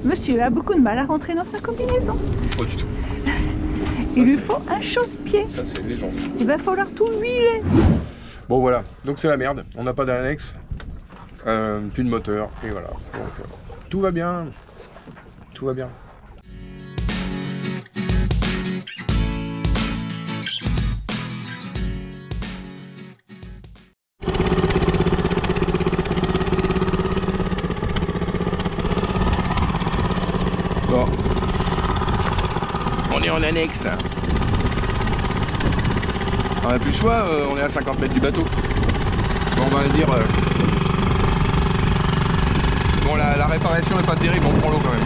Monsieur a beaucoup de mal à rentrer dans sa combinaison. Pas du tout. Il lui faut un chausse-pied. Ça, c'est une légende. Il va falloir tout huiler. Bon, voilà. Donc, c'est la merde. On n'a pas d'annexe. Plus de moteur. Et voilà. Donc, tout va bien. Tout va bien. Bon. On est en annexe. On n'a plus le choix, on est à 50 mètres du bateau. Bon, on va dire... Bon, la réparation n'est pas terrible, on prend l'eau quand même.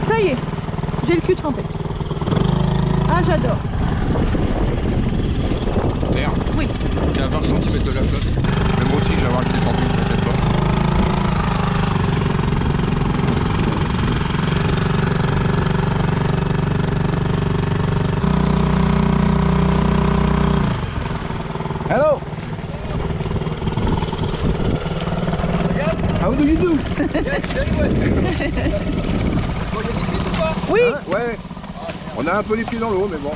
Ça y est, j'ai le cul trempé. Ah, j'adore. Merde. Oui. T'es à 20 cm de la flotte. Mais moi aussi, je vais avoir le cul trempé, peut-être pas. Hello. How do you do? Oui. Hein? Ouais. On a un peu les pieds dans l'eau, mais bon.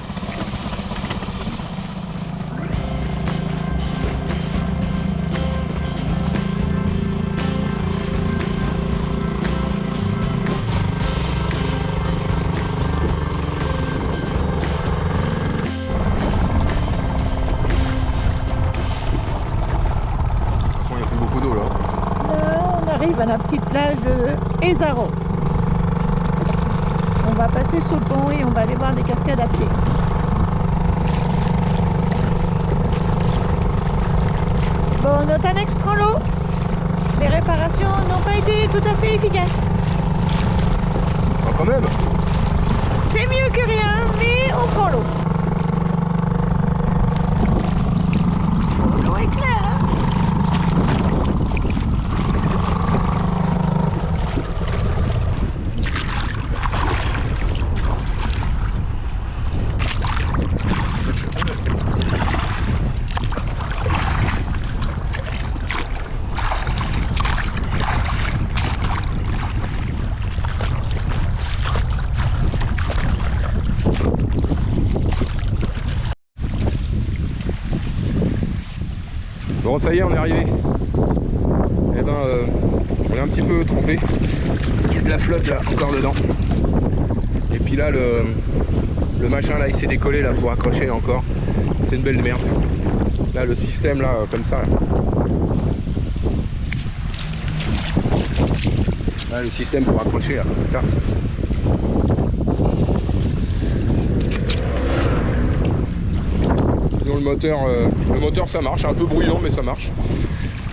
Il n'y a plus beaucoup d'eau là. Là, on arrive à la petite plage de Ezaro. On va passer sous le pont et on va aller voir des cascades à pied. Bon, notre annexe prend l'eau. Les réparations n'ont pas été tout à fait efficaces. Ah, quand même. C'est mieux que rien, mais on prend l'eau. L'eau est claire, hein? Bon, ça y est, on est arrivé. Eh ben, on est un petit peu trempé. Il y a de la flotte là, encore dedans. Et puis là, le machin là, il s'est décollé là pour accrocher encore. C'est une belle merde. Là, le système là, comme ça. Là, le système pour accrocher là. Là. Sinon le moteur ça marche, un peu bruyant mais ça marche.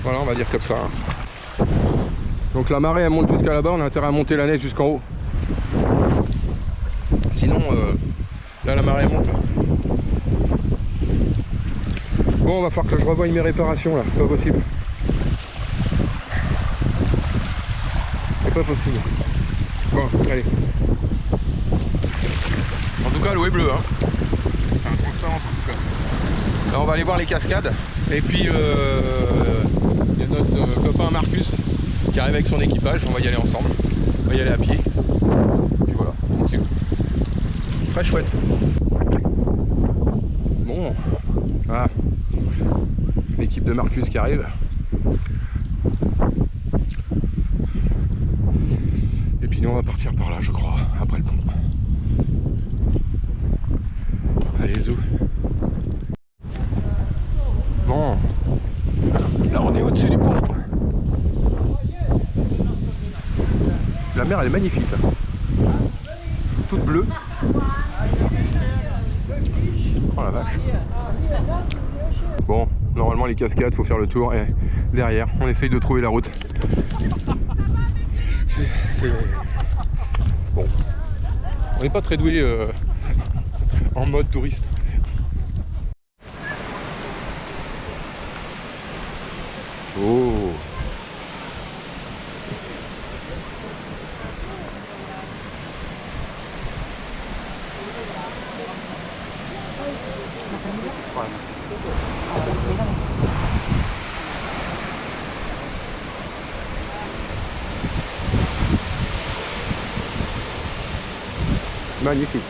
Voilà, on va dire comme ça. Donc la marée elle monte jusqu'à là-bas, on a intérêt à monter la neige jusqu'en haut. Sinon là la marée monte. Bon, on va falloir que je revoie mes réparations là, c'est pas possible. C'est pas possible. Bon, allez. En tout cas l'eau est bleue hein. Enfin transparente en tout cas. Là on va aller voir les cascades et puis il y a notre copain Marcus qui arrive avec son équipage, on va y aller ensemble, on va y aller à pied, puis voilà, tranquille. Très chouette. Bon, voilà, l'équipe de Marcus qui arrive. Et puis nous on va partir par là je crois, après le pont. Allez zou. Bon, là on est au-dessus du pont. La mer elle est magnifique là. Toute bleue. Oh la vache. Bon, normalement les cascades, faut faire le tour et derrière, on essaye de trouver la route. C'est... Bon, on n'est pas très doué en mode touriste. Oh. Magnifique.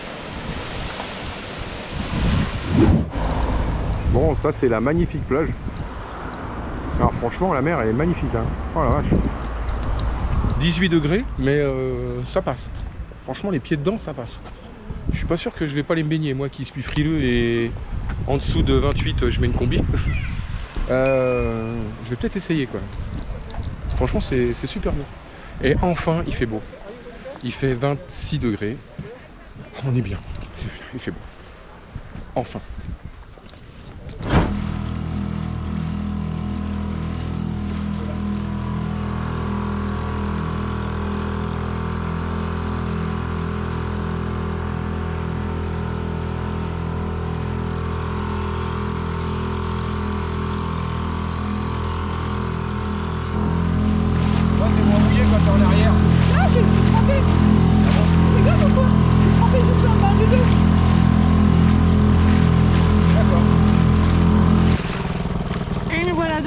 Bon, ça c'est la magnifique plage. Alors franchement, la mer elle est magnifique. Hein. Oh la vache. 18 degrés, mais ça passe. Franchement, les pieds dedans, ça passe. Je suis pas sûr que je vais pas les me baigner, moi qui suis frileux et en dessous de 28, je mets une combi. Je vais peut-être essayer quoi. Franchement, c'est super bien. Et enfin, il fait beau. Il fait 26 degrés. On est bien. Il fait beau. Enfin.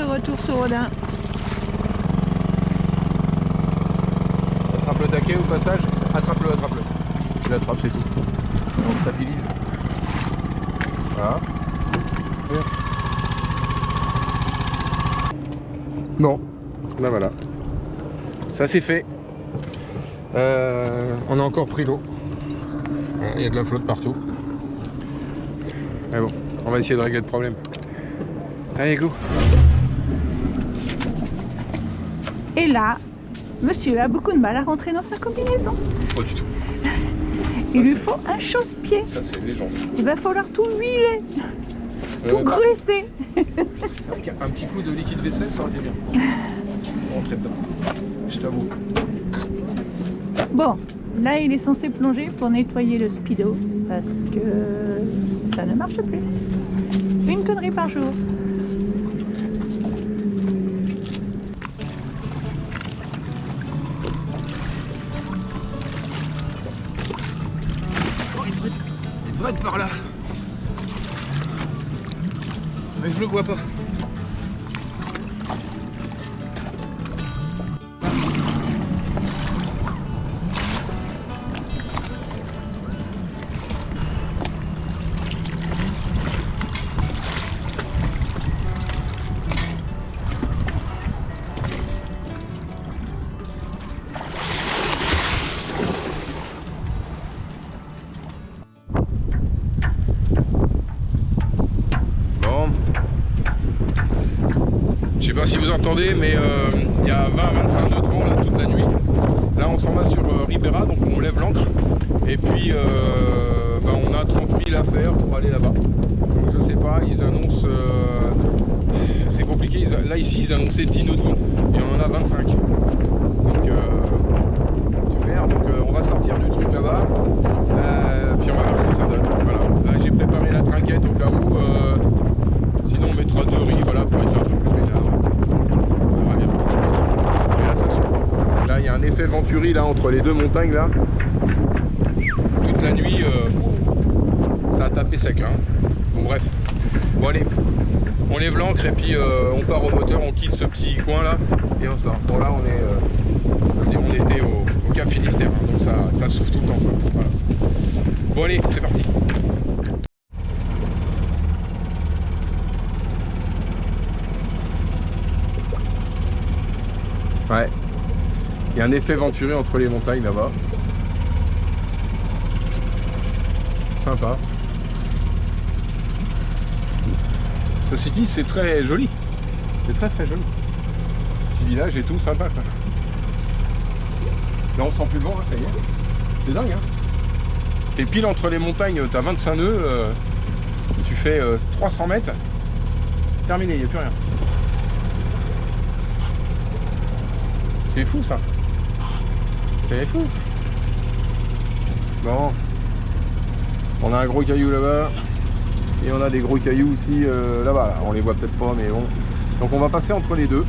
Retour sur Rodin. Attrape le taquet au passage. Attrape-le, attrape-le. Tu l'attrapes, c'est tout. On stabilise. Voilà. Bon, là voilà. Ça c'est fait. On a encore pris l'eau. Il y a de la flotte partout. Mais bon, on va essayer de régler le problème. Allez, go. Et là, monsieur a beaucoup de mal à rentrer dans sa combinaison. Pas du tout. Il lui faut un chausse-pied. Ça, c'est une légende. Il va falloir tout huiler, tout graisser. Avec un petit coup de liquide vaisselle, ça aurait été bien. Rentrer dedans. Je t'avoue. Bon, là, il est censé plonger pour nettoyer le speedo parce que ça ne marche plus. Une connerie par jour. Il devrait être par là. Mais je le vois pas. Je sais pas si vous entendez, mais il y a 20-25 nœuds de vent là, toute la nuit. Là on s'en va sur Ribera, donc on lève l'ancre. Et puis on a 30 000 à faire pour aller là-bas. Donc je sais pas, ils annoncent... c'est compliqué, là ici ils annonçaient 10 nœuds de vent. Et on en a 25. Donc super, donc on va sortir du truc là-bas. Puis on va voir ce que ça donne. Voilà. Là j'ai préparé la trinquette au cas où. Sinon on mettra 2 riz, voilà, pour être un peu plus peinard. On verra bien. Mais là ça souffre. Là il y a un effet Venturi là entre les deux montagnes là. Toute la nuit ça a tapé sec là. Hein. Bon bref. Bon allez, on lève l'ancre et puis on part au moteur, on quitte ce petit coin là et on se barre. Bon là on était au Cap Finistère, hein, donc ça souffle tout le temps. Quoi. Voilà. Bon allez, c'est parti. Ouais, il y a un effet Venturi entre les montagnes là-bas. Sympa. Ceci dit, c'est très joli. C'est très très joli. Petit village et tout, sympa quoi. Là on sent plus le vent, hein, ça y est. C'est dingue hein. T'es pile entre les montagnes, t'as 25 nœuds, tu fais 300 mètres, terminé, il n'y a plus rien. C'est fou ça. C'est fou. Bon. On a un gros caillou là-bas. Et on a des gros cailloux aussi là-bas. Là. On les voit peut-être pas, mais bon. Donc on va passer entre les deux.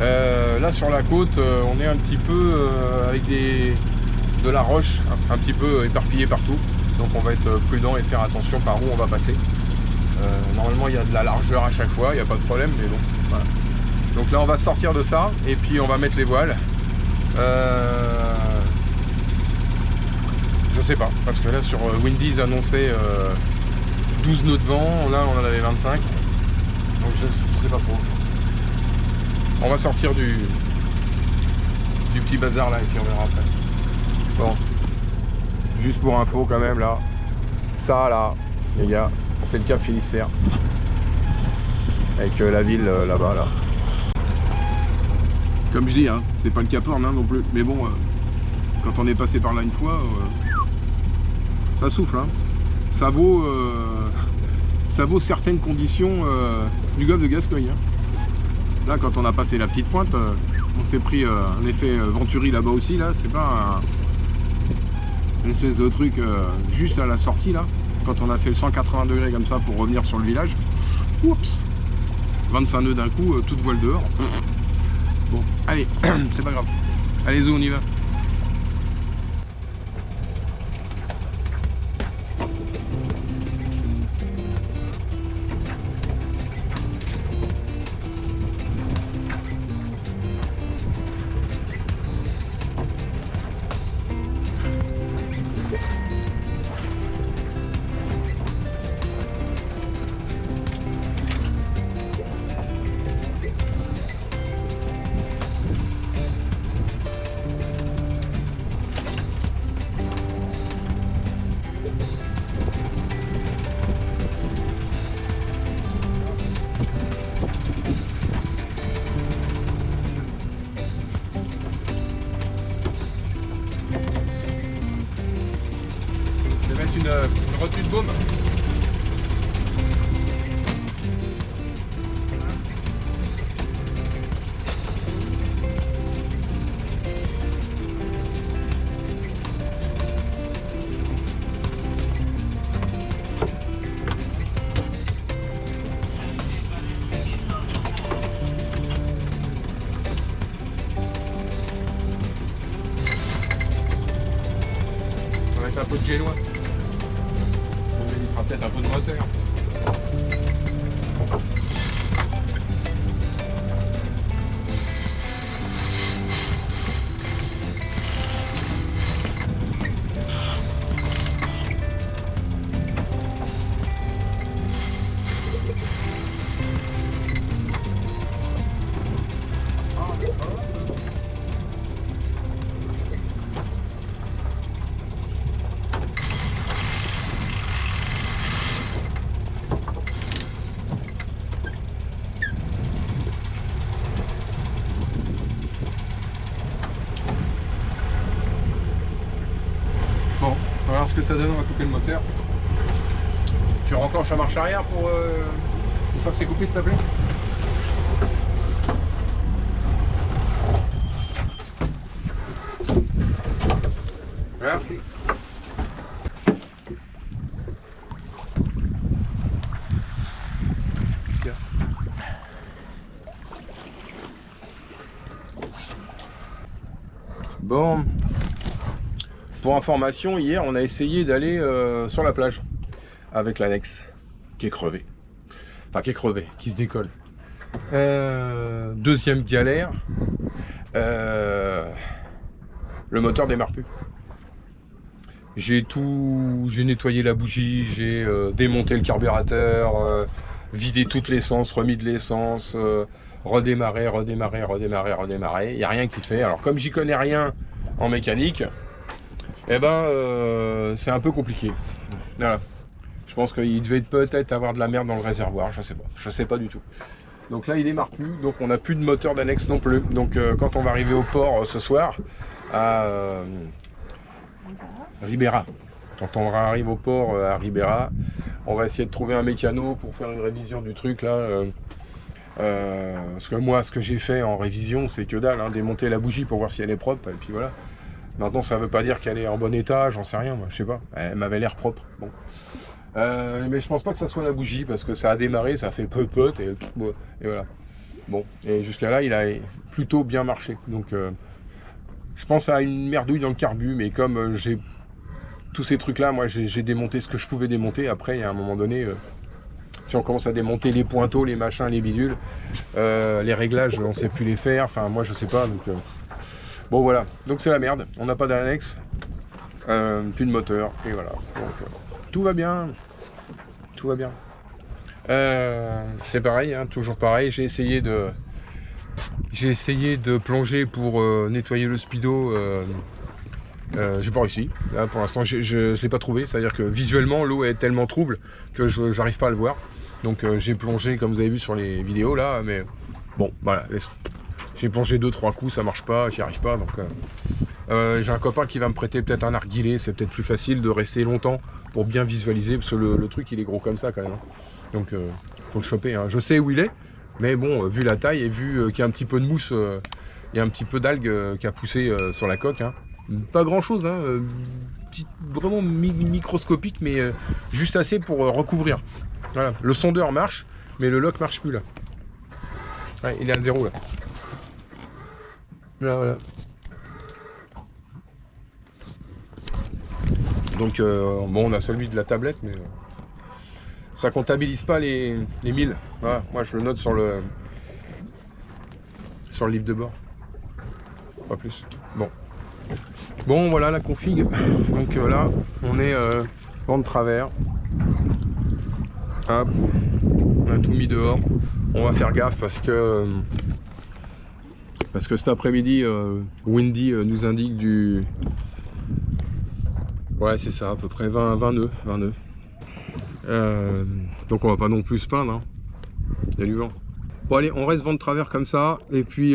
Là sur la côte, on est un petit peu avec de la roche, un petit peu éparpillée partout. Donc on va être prudent et faire attention par où on va passer. Normalement il y a de la largeur à chaque fois, il n'y a pas de problème, mais bon, voilà. Donc là on va sortir de ça et puis on va mettre les voiles. Je sais pas, parce que là sur Windy ils annonçaient 12 nœuds de vent, là on en avait 25. Donc je sais pas trop. On va sortir du petit bazar là et puis on verra après. Bon, juste pour info quand même là, ça là, les gars, c'est le Cap Finistère. Avec la ville là-bas là. Comme je dis, hein, c'est pas le Cap Horn hein, non plus. Mais bon, quand on est passé par là une fois, ça souffle. Hein. Ça vaut certaines conditions du golfe de Gascogne. Hein. Là, quand on a passé la petite pointe, on s'est pris un effet Venturi là-bas aussi. Là, c'est pas une espèce de truc juste à la sortie là. Quand on a fait le 180 degrés comme ça pour revenir sur le village, oups, 25 nœuds d'un coup, toute voile dehors. Bon, allez, c'est pas grave. Allez, on y va. Une retenue de baume. On va mettre un peu de génois. Il fera peut-être un peu de moteur. Bon, on va voir ce que ça donne, on va couper le moteur. Tu renclenches la marche arrière pour une fois que c'est coupé, s'il te plaît. Merci. Bon, pour information, hier on a essayé d'aller sur la plage avec l'annexe qui est crevée, enfin qui est crevée, qui se décolle. Deuxième galère, le moteur démarre plus. J'ai nettoyé la bougie, j'ai démonté le carburateur, vidé toute l'essence, remis de l'essence, redémarrer. Il n'y a rien qui fait. Alors comme j'y connais rien en mécanique, eh ben c'est un peu compliqué. Voilà. Je pense qu'il devait peut-être avoir de la merde dans le réservoir, je sais pas du tout. Donc là il démarre plus, donc on n'a plus de moteur d'annexe non plus. Donc quand on va arriver au port ce soir à Ribera, quand on arrive au port à Ribera, on va essayer de trouver un mécano pour faire une révision du truc là. Parce que moi ce que j'ai fait en révision c'est que dalle, hein, démonter la bougie pour voir si elle est propre et puis voilà. Maintenant ça veut pas dire qu'elle est en bon état, j'en sais rien, moi, je sais pas, elle m'avait l'air propre. Bon. Mais je pense pas que ça soit la bougie parce que ça a démarré, ça a fait peu et voilà. Bon, et jusqu'à là il a plutôt bien marché. Donc je pense à une merdouille dans le carbu, mais comme j'ai tous ces trucs là, moi j'ai démonté ce que je pouvais démonter. Après, il y a un moment donné, Si on commence à démonter les pointeaux, les machins, les bidules, les réglages, on sait plus les faire. Enfin, moi, je sais pas. Donc, bon, voilà. Donc, c'est la merde. On n'a pas d'annexe, plus de moteur, et voilà. Donc, tout va bien. Tout va bien. C'est pareil, hein, toujours pareil. J'ai essayé de plonger pour nettoyer le speedo. J'ai pas réussi. Là, pour l'instant, je l'ai pas trouvé. C'est-à-dire que visuellement, l'eau est tellement trouble que j'arrive pas à le voir. Donc, j'ai plongé, comme vous avez vu sur les vidéos là, mais bon, voilà. J'ai plongé 2-3 coups, ça marche pas, j'y arrive pas. Donc, j'ai un copain qui va me prêter peut-être un narguilé. C'est peut-être plus facile de rester longtemps pour bien visualiser, parce que le truc, il est gros comme ça quand même. Donc, faut le choper. Hein. Je sais où il est, mais bon, vu la taille et vu qu'il y a un petit peu de mousse, il y a un petit peu d'algues qui a poussé sur la coque. Hein. Pas grand chose, hein, vraiment microscopique, mais juste assez pour recouvrir. Voilà. Le sondeur marche, mais le lock marche plus là. Ouais, il est à 0 là. Là, voilà. Donc bon, on a celui de la tablette, mais ça comptabilise pas les 1000. Voilà. Moi je le note sur le livre de bord. Pas plus. Bon, voilà la config. Donc là, on est vent de travers. Hop. On a tout mis dehors. On va faire gaffe parce que cet après-midi, Windy nous indique du... Ouais, c'est ça, à peu près 20 nœuds. Donc on va pas non plus se plaindre. Hein. Il y a du vent. Bon allez, on reste vent de travers comme ça. Et puis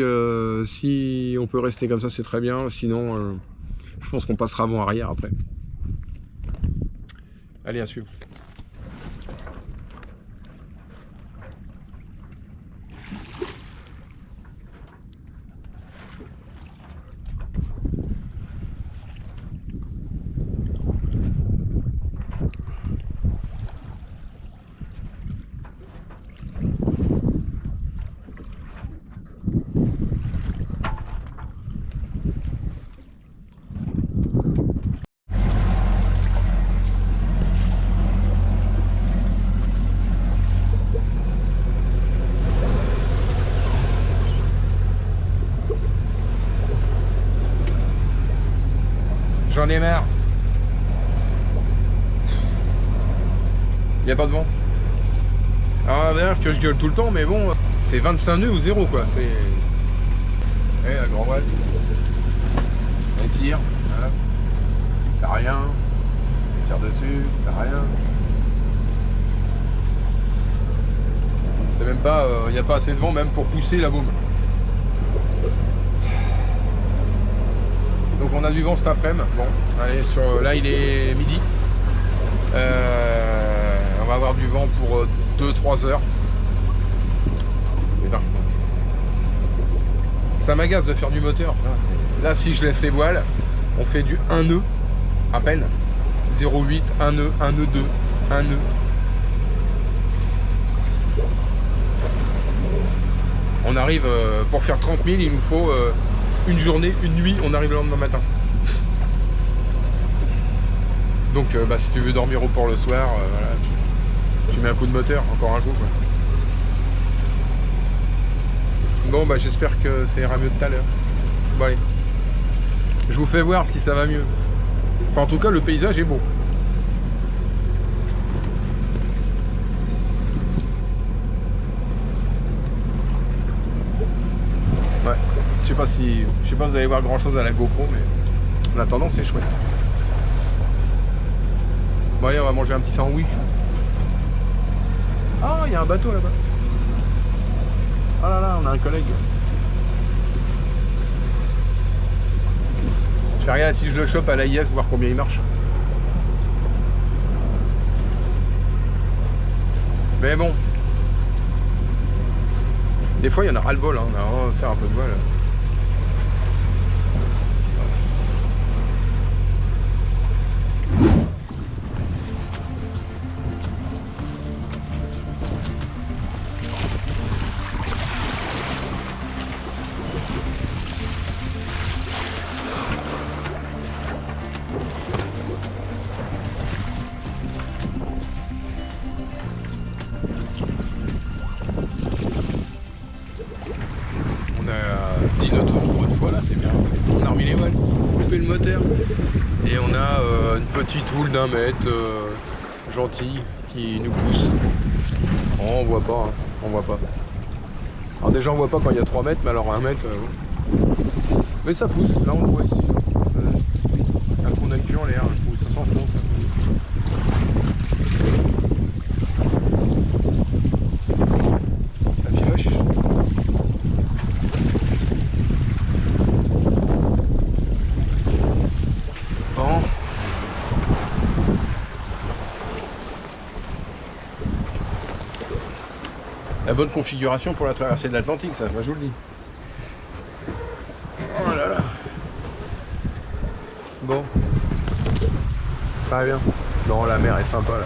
si on peut rester comme ça, c'est très bien. Sinon, je pense qu'on passera avant-arrière après. Allez, à suivre. J'en ai marre. Il n'y a pas de vent. Alors d'ailleurs que je gueule tout le temps, mais bon, c'est 25 nœuds ou 0 quoi. C'est. Eh, la grand voile. Elle tire. Voilà. Ça sert à rien. Elle tire dessus. Ça sert à rien. C'est même pas. Il n'y a pas assez de vent même pour pousser la baume. Donc on a du vent cet après-midi. Bon, allez, là il est midi. On va avoir du vent pour 2-3 heures. Putain. Ça m'agace de faire du moteur. Là si je laisse les voiles, on fait du 1 nœud à peine. 0,8, 1 nœud, 1 nœud 2, 1 nœud. On arrive, pour faire 30 000, il nous faut une journée, une nuit, on arrive le lendemain matin. Donc si tu veux dormir au port le soir, voilà, tu mets un coup de moteur, encore un coup quoi. Bon j'espère que ça ira mieux tout à l'heure. Bon allez, je vous fais voir si ça va mieux. Enfin en tout cas le paysage est beau. Ouais, je sais pas si vous allez voir grand chose à la GoPro, mais en attendant c'est chouette. Bon allez, on va manger un petit sandwich. Ah, il y a un bateau là-bas. Ah là là, on a un collègue. Je vais regarder si je le chope à l'AIS, voir combien il marche. Mais bon. Des fois, il y en a ras-le-bol, hein. On va faire un peu de voile. a remis les voiles, coupé le moteur. Et on a une petite houle d'1 mètre, gentille, qui nous pousse. Oh, on voit pas, hein, on voit pas. Alors déjà on voit pas quand il y a 3 mètres, mais alors 1 mètre... Mais ça pousse, là on le voit ici. Un qu'on a le cul en l'air, ça s'enfonce. Ça filoche. Bon. La bonne configuration pour la traversée de l'Atlantique, ça, moi je vous le dis. Oh là là. Bon. Très bien. Non, la mer est sympa là.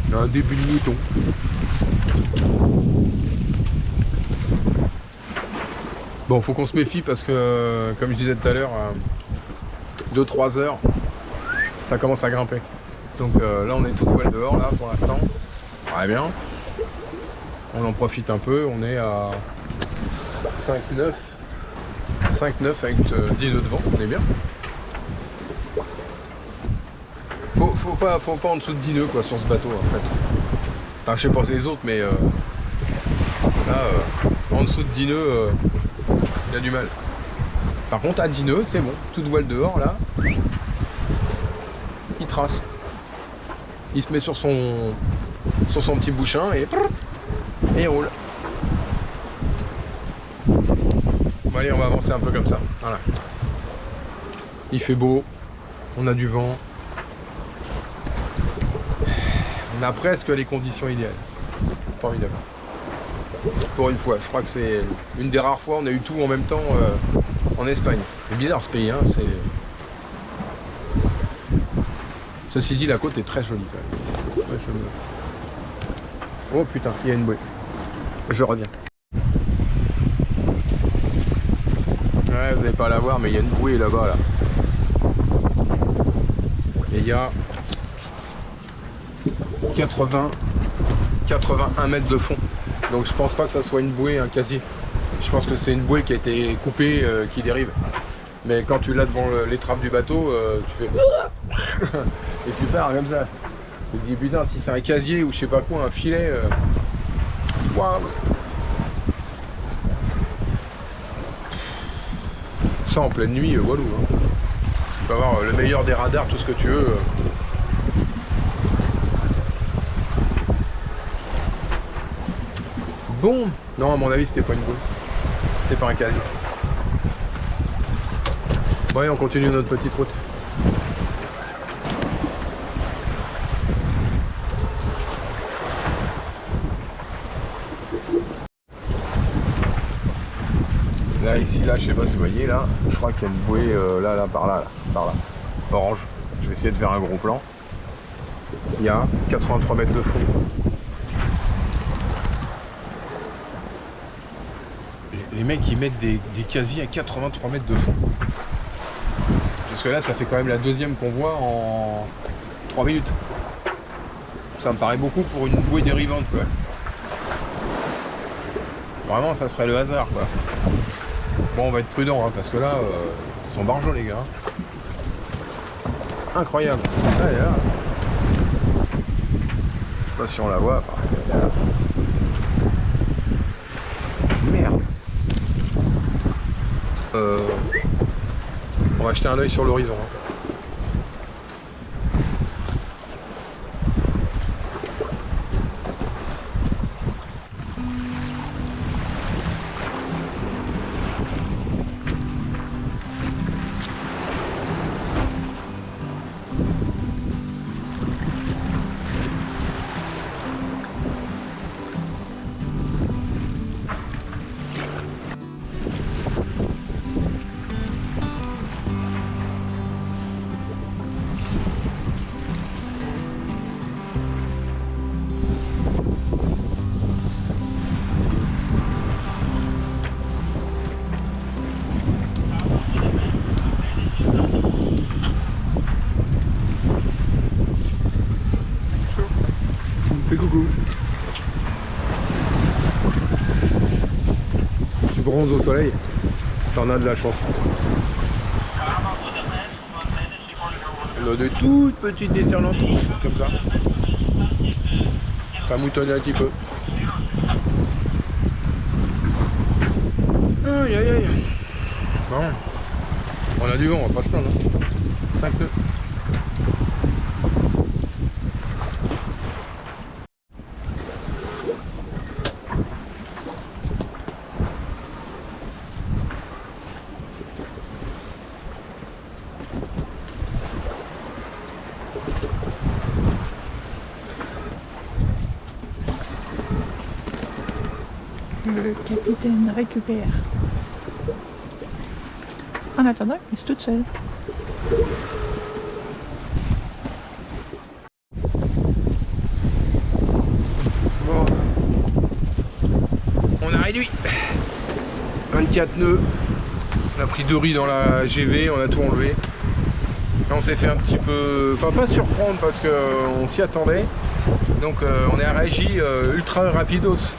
Il y a un début de mouton. Bon, faut qu'on se méfie parce que, comme je disais tout à l'heure, 2-3 heures, ça commence à grimper. Donc là, on est tout poil dehors là pour l'instant. Très bien. On en profite un peu. On est à 5-9. 5-9 avec 10 nœuds de vent. On est bien. Faut pas en dessous de 10 nœuds quoi sur ce bateau en fait. Enfin, je sais pas les autres, mais là, en dessous de 10 nœuds, il y a du mal. Par contre, à 10 nœuds, c'est bon. Toute voile dehors là. Il trace. Il se met sur son petit bouchin et il roule. Bon, allez, on va avancer un peu comme ça. Voilà. Il fait beau, on a du vent. On a presque les conditions idéales. Formidable. Pour une fois, je crois que c'est une des rares fois où on a eu tout en même temps en Espagne. C'est bizarre ce pays, hein. Ceci dit, la côte est très jolie quand même. Ouais, oh putain, il y a une bouée. Je reviens. Ouais, vous n'allez pas la voir, mais il y a une bouée là-bas là. Et il y a 81 mètres de fond. Donc je pense pas que ça soit une bouée, un casier. Je pense que c'est une bouée qui a été coupée, qui dérive. Mais quand tu l'as devant l'étrave du bateau, tu fais... et tu pars comme ça. Tu te dis putain, si c'est un casier ou je sais pas quoi, un filet... Waouh. Ça en pleine nuit, walou. Hein. Tu peux avoir le meilleur des radars, tout ce que tu veux. Bon, non, à mon avis, c'était pas une boule. C'était pas un casier. Bon, allez, on continue notre petite route. Là, ici, là, je sais pas si vous voyez, là, je crois qu'il y a une bouée, là, par là, orange. Je vais essayer de faire un gros plan. Il y a 83 mètres de fond. Les mecs, ils mettent des casiers à 83 mètres de fond. Parce que là, ça fait quand même la deuxième qu'on voit en 3 minutes. Ça me paraît beaucoup pour une bouée dérivante, quoi. Vraiment, ça serait le hasard, quoi. Bon, on va être prudent, hein, parce que là, ils sont barjots, les gars. Incroyable. Allez, là. Je sais pas si on la voit. Enfin, là. Merde. On va jeter un œil sur l'horizon. Hein. bronzes au soleil, t'en as de la chance. On a des toutes petites déferlantes comme ça. Ça moutonne un petit peu. Aïe aïe aïe. Bon. On a du vent, on va pas se plaindre. 5 nœuds. Le capitaine récupère. En attendant, il reste toute seule. Bon. On a réduit. 24 nœuds. On a pris 2 riz dans la GV, on a tout enlevé. Là, on s'est fait un petit peu... Enfin, pas surprendre parce qu'on s'y attendait. Donc, on est à régie ultra rapidos.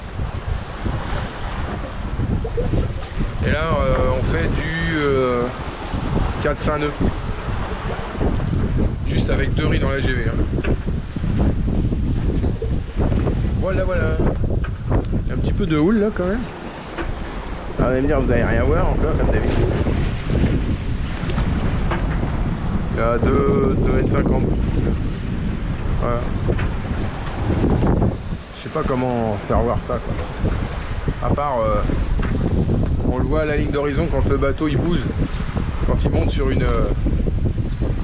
Et là, on fait du 4-5 nœuds. Juste avec 2 riz dans la GV. Hein. Voilà, voilà. Il y a un petit peu de houle là quand même. Ah, vous allez me dire, vous n'allez rien voir encore comme d'habitude. Il y a 2,50 m. Voilà. Je sais pas comment faire voir ça quoi. À part on le voit à la ligne d'horizon quand le bateau il bouge, quand il monte sur une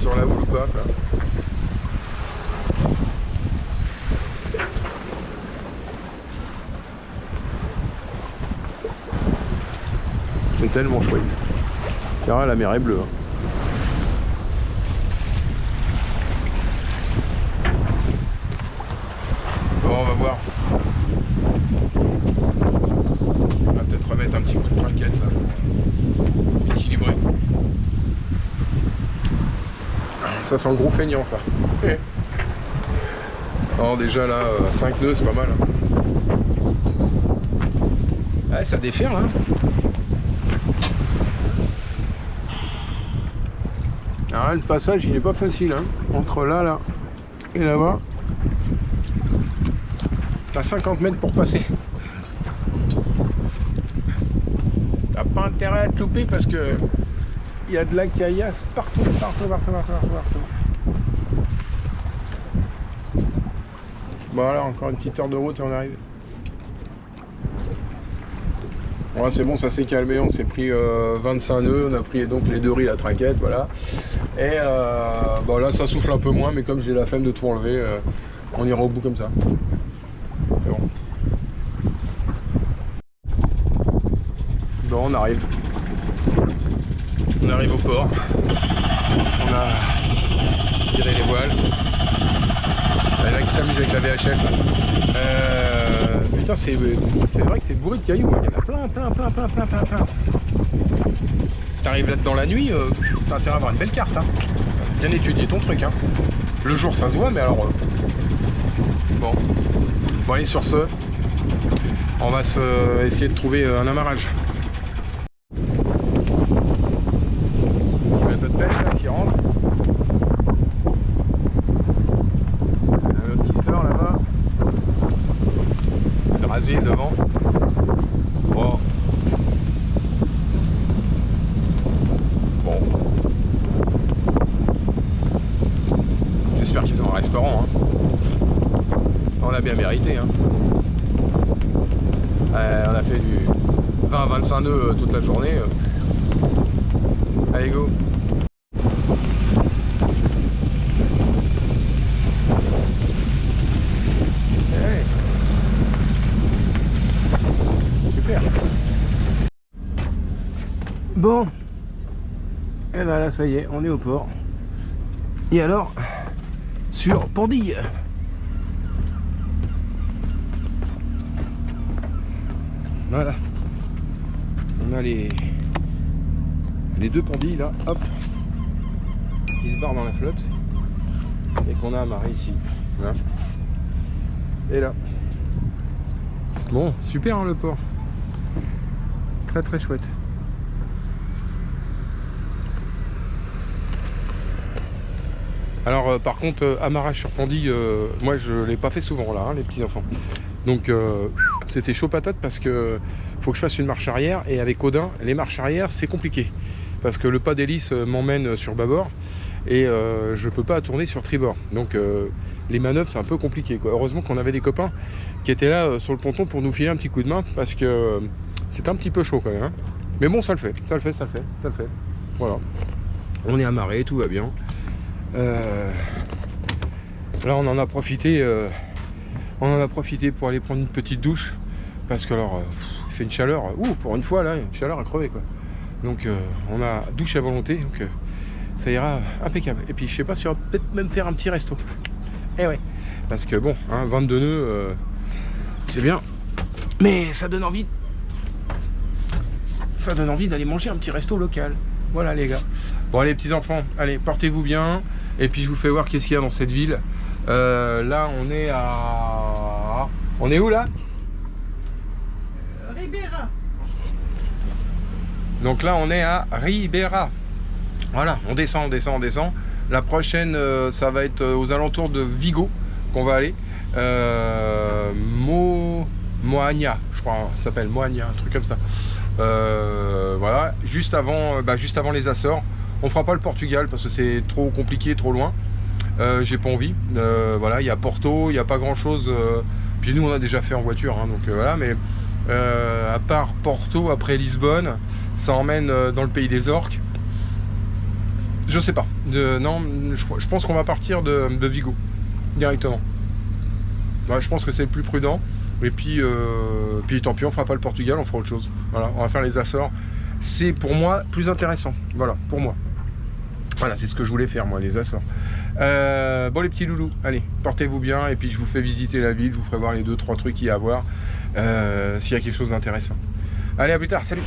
sur la houle ou pas quoi. C'est tellement chouette. Car la mer est bleue. Hein. Bon, on va voir. On va peut-être remettre un petit coup de trinquette là pour équilibrer. Ça sent le gros feignant ça. Alors déjà là, 5 nœuds c'est pas mal. Hein. Ouais, ça déferle hein. Alors là, le passage il n'est pas facile hein. Entre là et là-bas. T'as 50 mètres pour passer. T'as pas intérêt à te louper parce que il y a de la caillasse partout. Voilà, encore une petite heure de route et on arrive. Ouais, c'est bon, ça s'est calmé, on s'est pris 25 nœuds, on a pris donc les 2 riz, la trinquette, voilà. Et bon là ça souffle un peu moins, mais comme j'ai la flemme de tout enlever, on ira au bout comme ça. C'est bon. Bon, on arrive. On arrive au port. On a tiré les voiles. Il y en a qui s'amusent avec la VHF. Putain, c'est vrai que c'est bourré de cailloux. Il y en a plein. T'arrives là dans la nuit, t'as intérêt à avoir une belle carte. Hein. Bien étudier ton truc. Hein. Le jour, ça se voit, mais alors... Bon, allez, sur ce, on va essayer de trouver un amarrage. Un peu de pêche là qui rentre. Un autre qui sort là-bas. Le rasier devant. Bon. J'espère qu'ils ont un restaurant. Hein. On a bien mérité. Hein. On a fait du 20-25 nœuds toute la journée. Allez, go. Hey. Super. Bon. Et ben là, ça y est, on est au port. Et alors, sur Pandille. Voilà. On a les 2 pandilles là, hop, qui se barrent dans la flotte et qu'on a amarré ici. Là. Et là. Bon, super hein, le port. Très très chouette. Alors par contre, amarrage sur Pondy, moi je l'ai pas fait souvent là, hein, les petits enfants. Donc c'était chaud patate parce que faut que je fasse une marche arrière, et avec Odin, les marches arrière c'est compliqué. Parce que le pas d'hélice m'emmène sur bâbord, et je peux pas tourner sur tribord. Donc les manœuvres c'est un peu compliqué, quoi. Heureusement qu'on avait des copains qui étaient là sur le ponton pour nous filer un petit coup de main, parce que c'est un petit peu chaud quand même, hein. Mais bon, ça le fait, ça le fait, ça le fait, ça le fait. Voilà, on est amarré, tout va bien. Là on en a profité pour aller prendre une petite douche, parce que alors il fait une chaleur, pour une fois là, une chaleur à crever, quoi. Donc on a douche à volonté, donc ça ira impeccable. Et puis je sais pas si on va peut-être même faire un petit resto. Eh ouais, parce que bon, hein, 22 nœuds, c'est bien, mais ça donne envie d'aller manger un petit resto local. Voilà les gars. Bon allez petits enfants, allez portez-vous bien, et puis je vous fais voir qu'est-ce qu'il y a dans cette ville. Là on est à... On est où là? Ribera. Donc là on est à Ribera. Voilà, on descend, on descend, on descend. La prochaine ça va être aux alentours de Vigo qu'on va aller. Moagna, je crois, ça s'appelle Moagna, un truc comme ça. Voilà, juste avant les Açores. On fera pas le Portugal parce que c'est trop compliqué, trop loin. J'ai pas envie. Voilà, il y a Porto, il n'y a pas grand chose. Puis nous on a déjà fait en voiture, hein, donc voilà, mais à part Porto, après Lisbonne, ça emmène dans le pays des orques. Je sais pas. Non, je pense qu'on va partir de Vigo directement. Ouais, je pense que c'est le plus prudent. Et puis tant pis, on fera pas le Portugal, on fera autre chose. Voilà, on va faire les Açores. C'est pour moi plus intéressant. Voilà, pour moi. Voilà, c'est ce que je voulais faire, moi, les Açores. Bon, les petits loulous, allez, portez-vous bien. Et puis je vous fais visiter la ville, je vous ferai voir les 2-3 trucs qu'il y a à voir. S'il y a quelque chose d'intéressant. Allez, à plus tard, salut.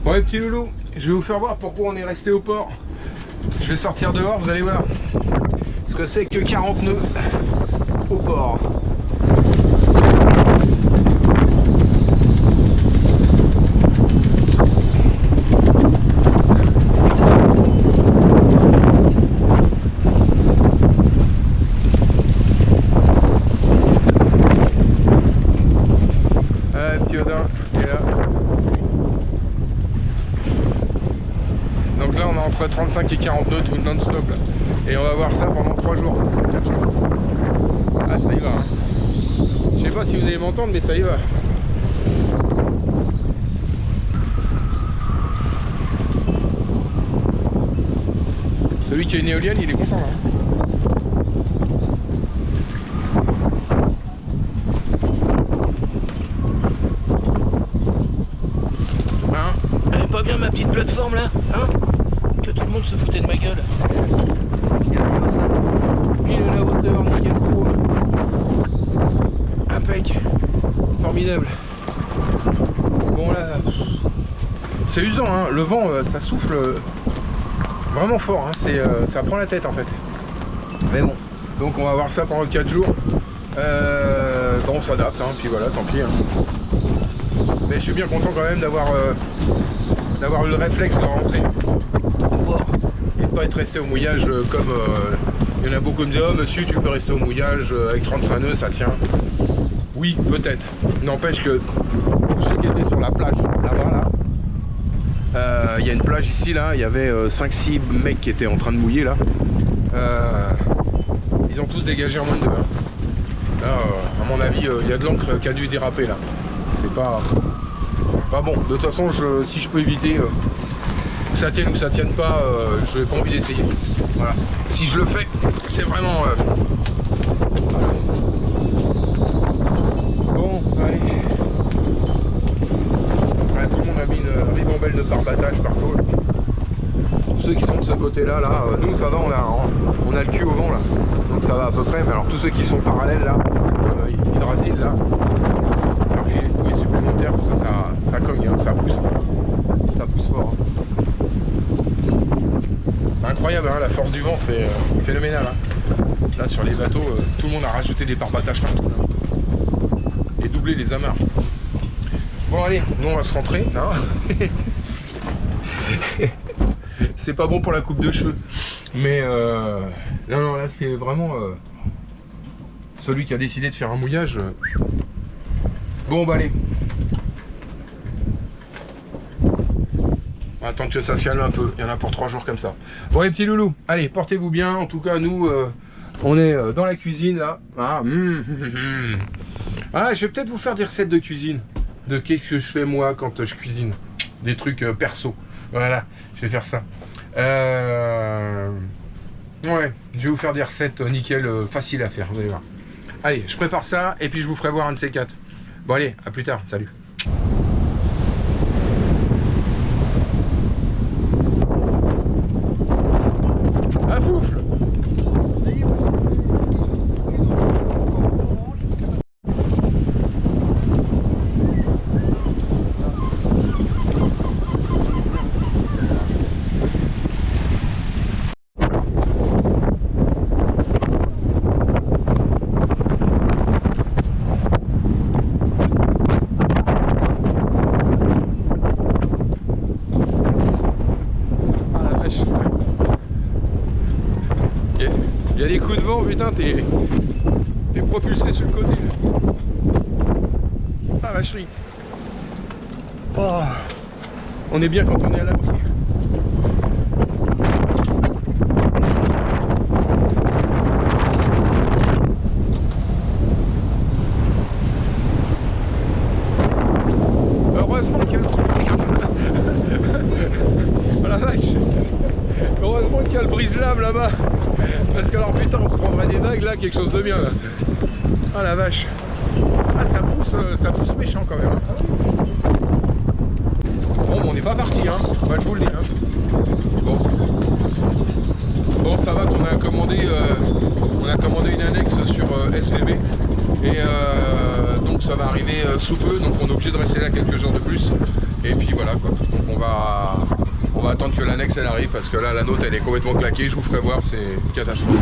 Bon, les petits loulous, je vais vous faire voir pourquoi on est resté au port. Je vais sortir dehors, vous allez voir ce que c'est que 40 nœuds au port. Petit Odin est là. Donc là on est entre 35 et 40 nœuds tout non-stop, et on va voir ça pendant 3 jours, 4 jours. Ah, ça y va, hein. Je sais pas si vous allez m'entendre, mais ça y va. Celui qui a une éolienne, il est content là. Hein, elle est pas bien ma petite plateforme là, hein? Que tout le monde se foutait de ma gueule. Regardez-moi ça. Pile la hauteur, nickel pro. Impec. Formidable. Bon là, c'est usant, hein. Le vent, ça souffle vraiment fort, hein. Ça prend la tête en fait. Mais bon, donc on va voir ça pendant 4 jours. Bon, on s'adapte, hein. Puis voilà, tant pis, hein. Mais je suis bien content quand même d'avoir eu le réflexe de rentrer au port et de pas être resté au mouillage comme il y en a beaucoup qui me disent: oh monsieur, tu peux rester au mouillage avec 35 nœuds, ça tient. Oui, peut-être. N'empêche que tous ceux qui étaient sur la plage là-bas, là, il y a une plage ici, là, il y avait 5-6 mecs qui étaient en train de mouiller là. Ils ont tous dégagé en moins de 2. Hein. Là, à mon avis, il y a de l'encre qui a dû déraper là. C'est pas bon. De toute façon, si je peux éviter que ça tienne ou que ça tienne pas, je n'ai pas envie d'essayer. Voilà. Si je le fais, c'est vraiment... Voilà. Bon, allez. Ouais, tout le monde a mis une ribambelle de pare-battage partout. Tous ceux qui sont de ce côté-là, nous ça va, on a le cul au vent là. Donc ça va à peu près. Mais alors tous ceux qui sont parallèles là, Hydrasil là, leur filet de bouée supplémentaire, parce que ça cogne, hein, ça pousse fort. Hein. C'est incroyable, hein, la force du vent, c'est phénoménal. Hein. Là sur les bateaux, tout le monde a rajouté des pare-battages partout là. Et doublé les amarres. Bon allez, nous on va se rentrer. Hein. C'est pas bon pour la coupe de cheveux. Mais non, là c'est vraiment celui qui a décidé de faire un mouillage. Bon bah allez. On va attendre que ça se calme un peu. Il y en a pour 3 jours comme ça. Bon les petits loulous, allez, portez-vous bien. En tout cas, nous, on est dans la cuisine là. Ah, ah, je vais peut-être vous faire des recettes de cuisine. De qu'est-ce que je fais moi quand je cuisine. Des trucs perso. Voilà, je vais faire ça. Ouais, je vais vous faire des recettes nickel, faciles à faire, vous allez voir. Allez, je prépare ça et puis je vous ferai voir un de ces 4. Bon allez, à plus tard, salut. Un foufle. Il y a des coups de vent, putain, t'es propulsé sur le côté. Ah vacherie. Oh, on est bien quand on est à l'abri. Heureusement qu'il y a oh la vache. Heureusement qu'il y a le brise-lame là-bas. Parce que alors putain on se prendrait des vagues là, quelque chose de bien là. Ah la vache. Ah ça pousse méchant quand même. Bon on n'est pas parti hein, bah, je vous le dis hein. Bon ça va qu'on a commandé une annexe sur SVB. Et donc ça va arriver sous peu, donc on est obligé de rester là quelques jours de plus. Et puis voilà quoi. Donc on va attendre que l'annexe elle arrive parce que là la nôtre elle est complètement claquée, je vous ferai voir, c'est une catastrophe.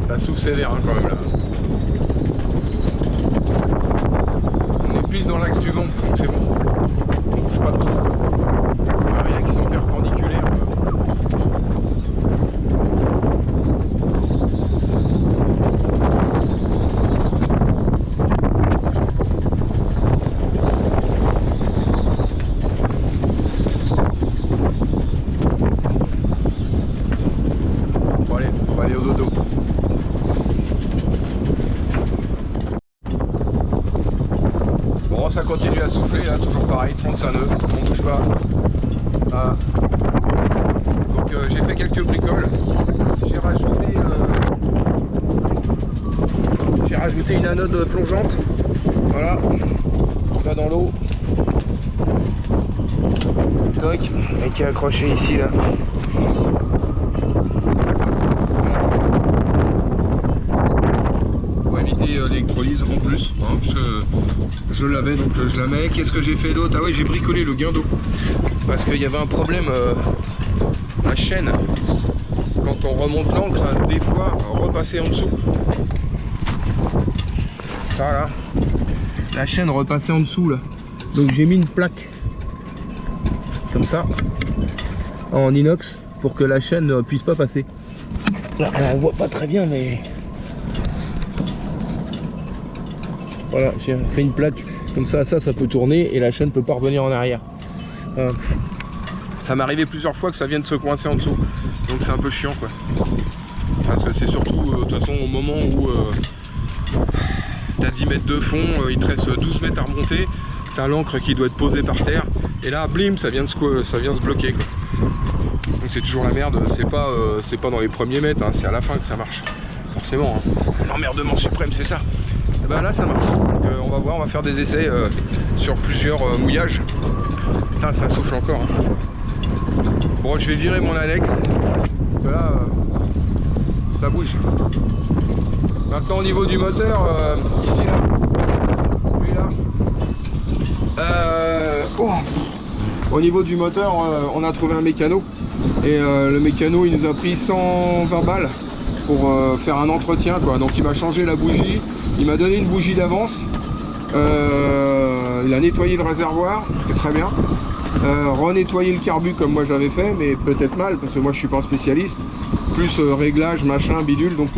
Ça souffle sévère hein, quand même là. On est pile dans l'axe du vent, donc c'est bon. On bouge pas trop. Rien qui sont perpendiculaires. Bon allez, on va aller au dodo. Bon ça continue à souffler là, toujours pareil, 35 nœuds, on bouge pas. Ah. Donc j'ai fait quelques bricoles, j'ai rajouté une anode plongeante, voilà, là dans l'eau, toc, et qui est accroché ici là. Pour éviter l'électrolyse en plus, hein, parce que je l'avais donc je la mets. Qu'est-ce que j'ai fait d'autre? Ah oui, j'ai bricolé le guindeau parce qu'il y avait un problème, la chaîne quand on remonte l'ancre, des fois repasser en dessous. Ça là, la chaîne repassait en dessous là, donc j'ai mis une plaque comme ça en inox pour que la chaîne ne puisse pas passer. Là on voit pas très bien mais voilà, j'ai fait une plaque comme ça, ça peut tourner et la chaîne peut pas revenir en arrière. Ça m'est arrivé plusieurs fois que ça vienne se coincer en dessous, donc c'est un peu chiant quoi. Parce que c'est surtout de toute façon au moment où t'as 10 mètres de fond, il te reste 12 mètres à remonter, t'as l'encre qui doit être posée par terre et là blim ça vient se bloquer quoi. Donc c'est toujours la merde, c'est pas dans les premiers mètres, hein, c'est à la fin que ça marche forcément hein. L'emmerdement suprême c'est ça. Et ben là ça marche, donc on va voir, on va faire des essais sur plusieurs mouillages. Putain ça souffle encore hein. Bon je vais virer mon annexe parce que là ça bouge. Maintenant au niveau du moteur, ici là, lui là, Au niveau du moteur, on a trouvé un mécano. Et le mécano, il nous a pris 120 balles pour faire un entretien, quoi. Donc il m'a changé la bougie, il m'a donné une bougie d'avance, il a nettoyé le réservoir, ce qui est très bien, renettoyer le carbu comme moi j'avais fait, mais peut-être mal parce que moi je suis pas un spécialiste, plus réglage, machin, bidule, donc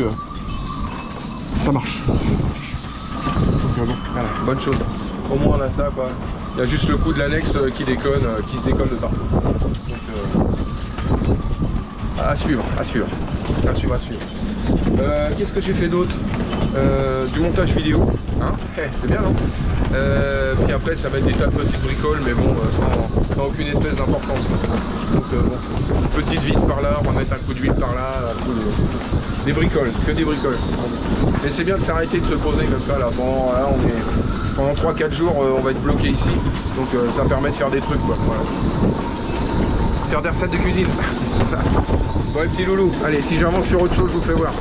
ça marche. Donc, bon, voilà, bonne chose. Au moins on a ça, quoi. Il y a juste le coup de l'annexe qui déconne, qui se décolle dedans. Donc, à suivre, à suivre, à suivre, à suivre. Qu'est-ce que j'ai fait d'autre? Du montage vidéo, hein, c'est bien, non? Puis après ça va être des tas de petites bricoles, mais bon, sans aucune espèce d'importance. Donc bon, une petite vis par là, on va mettre un coup d'huile par là, des bricoles, que des bricoles. Mais c'est bien de s'arrêter, de se poser comme ça là. Bon, là on est pendant 3-4 jours, on va être bloqué ici, donc ça permet de faire des trucs, quoi. Voilà. Faire des recettes de cuisine. Bon, les petits loulous, allez, si j'avance sur autre chose, je vous fais voir.